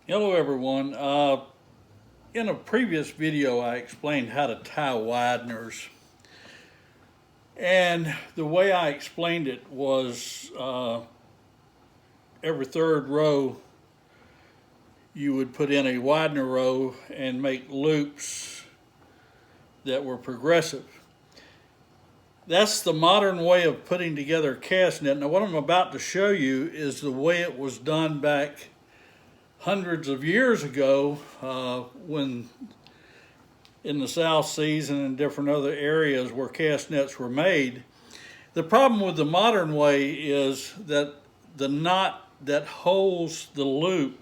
Hello everyone. In a previous video I explained how to tie wideners, and the way I explained it was every third row you would put in a widener row and make loops that were progressive. That's the modern way of putting together a cast net. Now what I'm about to show you is the way it was done back hundreds of years ago when in the South Seas and in different other areas where cast nets were made. The problem with the modern way is that the knot that holds the loop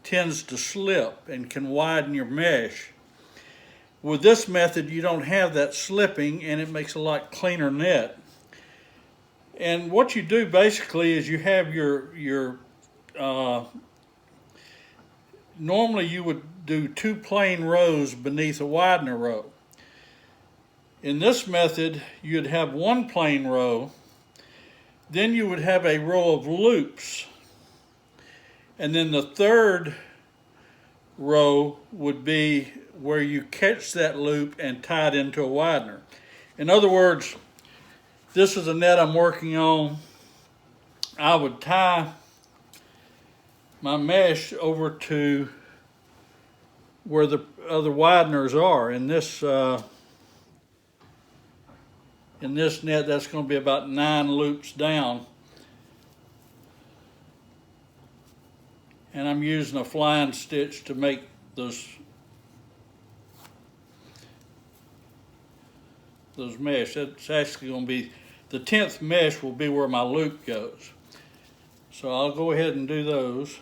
tends to slip and can widen your mesh. With this method, you don't have that slipping and it makes a lot cleaner net. And what you do basically is you have your normally you would do two plain rows beneath a widener row. In this method, you'd have one plain row, then you would have a row of loops, and then the third row would be where you catch that loop and tie it into a widener. In other words, this is a net I'm working on. I would tie my mesh over to where the other wideners are. In this net, that's going to be about 9 loops down. And I'm using a flying stitch to make those mesh. It's actually going to be, the 10th mesh will be where my loop goes. So I'll go ahead and do those.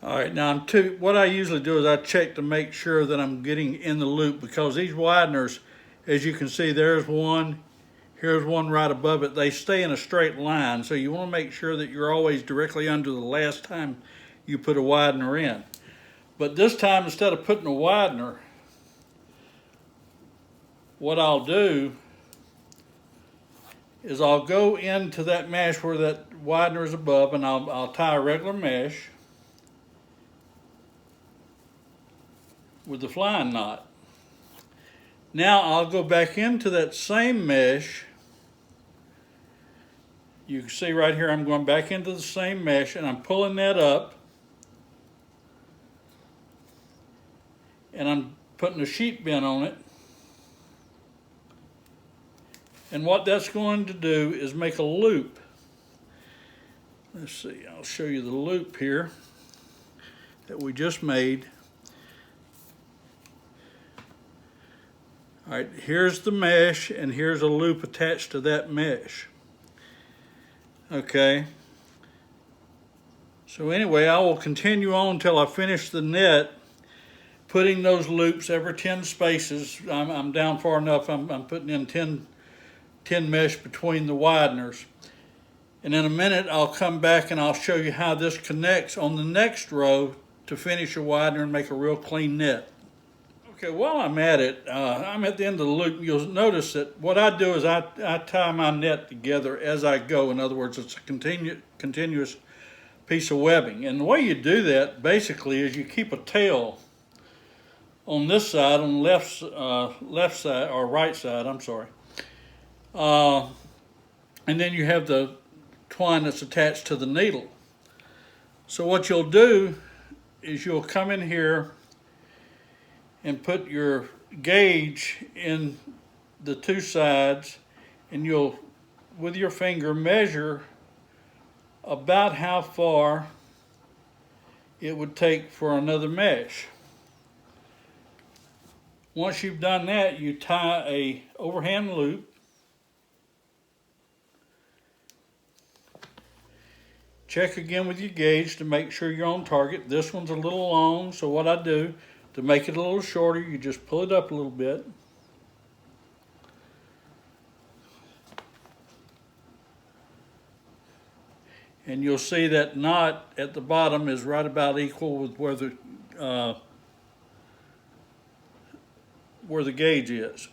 All right, now what I usually do is I check to make sure that I'm getting in the loop, because these wideners, as you can see, there's one, here's one right above it. They stay in a straight line, so you want to make sure that you're always directly under the last time you put a widener in. But this time, instead of putting a widener, what I'll do is I'll go into that mesh where that widener is above, and I'll tie a regular mesh with the flying knot. Now I'll go back into that same mesh. You can see right here I'm going back into the same mesh and I'm pulling that up and I'm putting a sheet bend on it. And what that's going to do is make a loop. Let's see, I'll show you the loop here that we just made. All right, here's the mesh, and here's a loop attached to that mesh. Okay. So anyway, I will continue on until I finish the net, putting those loops every 10 spaces. I'm down far enough, I'm putting in 10 mesh between the wideners. And in a minute, I'll come back and I'll show you how this connects on the next row to finish a widener and make a real clean net. Okay, while I'm at it, I'm at the end of the loop. You'll notice that what I do is I tie my net together as I go. In other words, it's a continuous piece of webbing. And the way you do that, basically, is you keep a tail on this side, on the left side, or right side, I'm sorry. And then you have the twine that's attached to the needle. So what you'll do is you'll come in here and put your gauge in the two sides, and you'll, with your finger, measure about how far it would take for another mesh. Once you've done that, you tie a overhand loop. Check again with your gauge to make sure you're on target. This one's a little long, so what I do to make it a little shorter, you just pull it up a little bit. And you'll see that knot at the bottom is right about equal with where the gauge is.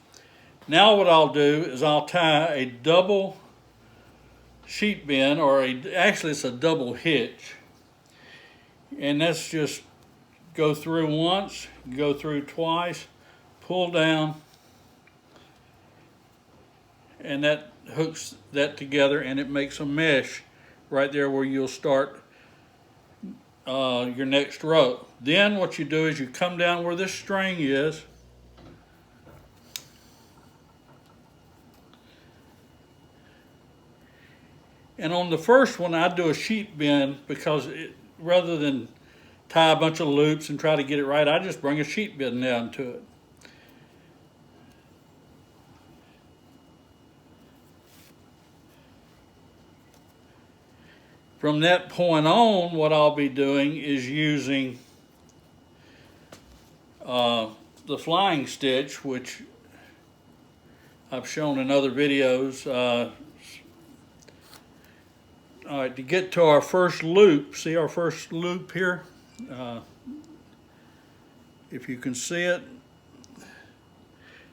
Now what I'll do is I'll tie a double sheet bend, or actually it's a double hitch. And that's just go through once, go through twice, pull down, and that hooks that together, and it makes a mesh right there where you'll start your next row. Then what you do is you come down where this string is, and on the first one I do a sheet bend because rather than tie a bunch of loops and try to get it right, I just bring a sheet bend down to it. From that point on, what I'll be doing is using the flying stitch, which I've shown in other videos. All right, to get to our first loop, see our first loop here? If you can see it,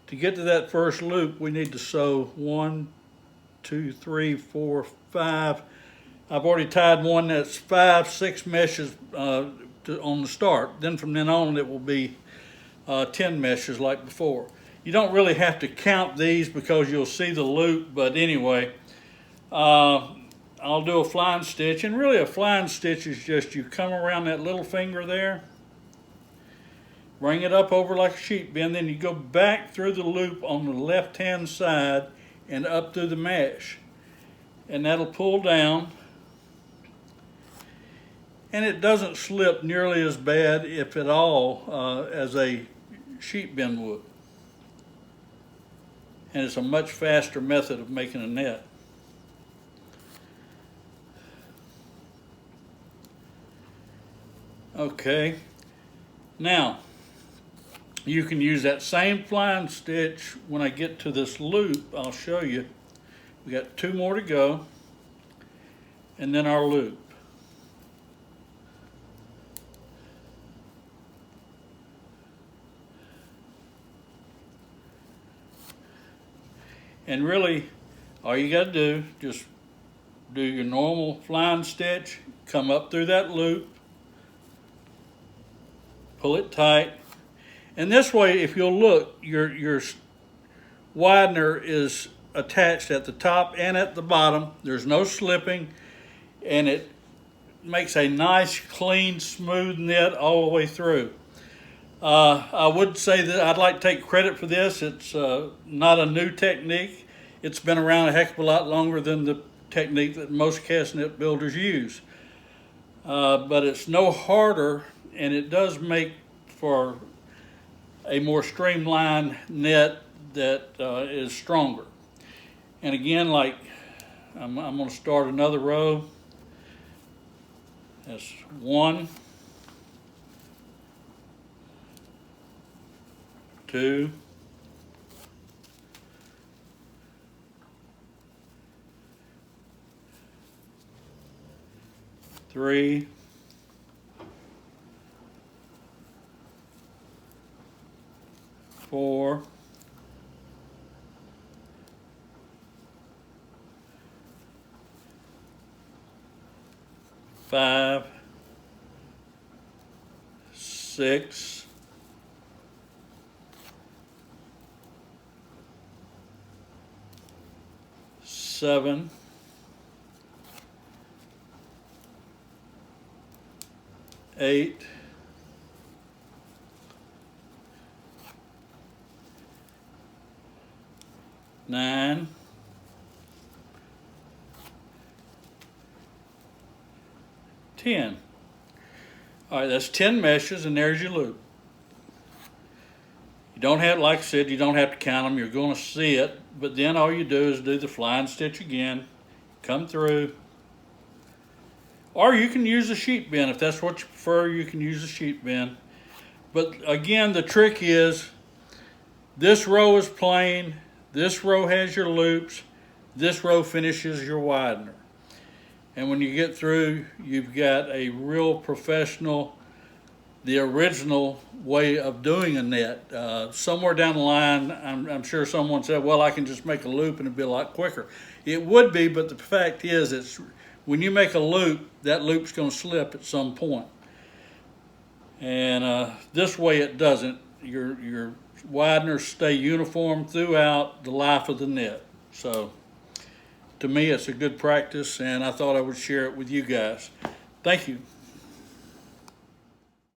to get to that first loop, we need to sew 1, 2, 3, 4, 5. I've already tied one that's 5, 6 meshes on the start. Then from then on, it will be 10 meshes like before. You don't really have to count these because you'll see the loop, but anyway, I'll do a flying stitch, and really a flying stitch is just you come around that little finger there, bring it up over like a sheet bend, then you go back through the loop on the left-hand side and up through the mesh, and that'll pull down. And it doesn't slip nearly as bad, if at all, as a sheet bend would. And it's a much faster method of making a net. Okay, now you can use that same flying stitch when I get to this loop. I'll show you. We got 2 more to go, and then our loop. And really, all you got to do, just do your normal flying stitch, come up through that loop, pull it tight, and this way, if you'll look, your widener is attached at the top and at the bottom. There's no slipping, and it makes a nice, clean, smooth net all the way through. I would say that I'd like to take credit for this. It's not a new technique. It's been around a heck of a lot longer than the technique that most cast net builders use. But it's no harder, and it does make for a more streamlined net that is stronger. And again, like I'm going to start another row. That's 1, 2, 3, 4, 5, 6, 7, 8, 9, 10. All right, that's 10 meshes, and there's your loop. You don't have, like I said, you don't have to count them. You're going to see it, but then all you do is do the flying stitch again, come through. Or you can use a sheep bin. If that's what you prefer, you can use a sheep bin. But again, the trick is this row is plain, this row has your loops, this row finishes your widener. And when you get through, you've got a real professional, the original way of doing a net. Somewhere down the line, I'm sure someone said, well, I can just make a loop and it'd be a lot quicker. It would be, but the fact is, it's when you make a loop, that loop's going to slip at some point. And this way it doesn't. Your wideners stay uniform throughout the life of the net. So to me, it's a good practice, and I thought I would share it with you guys. Thank you.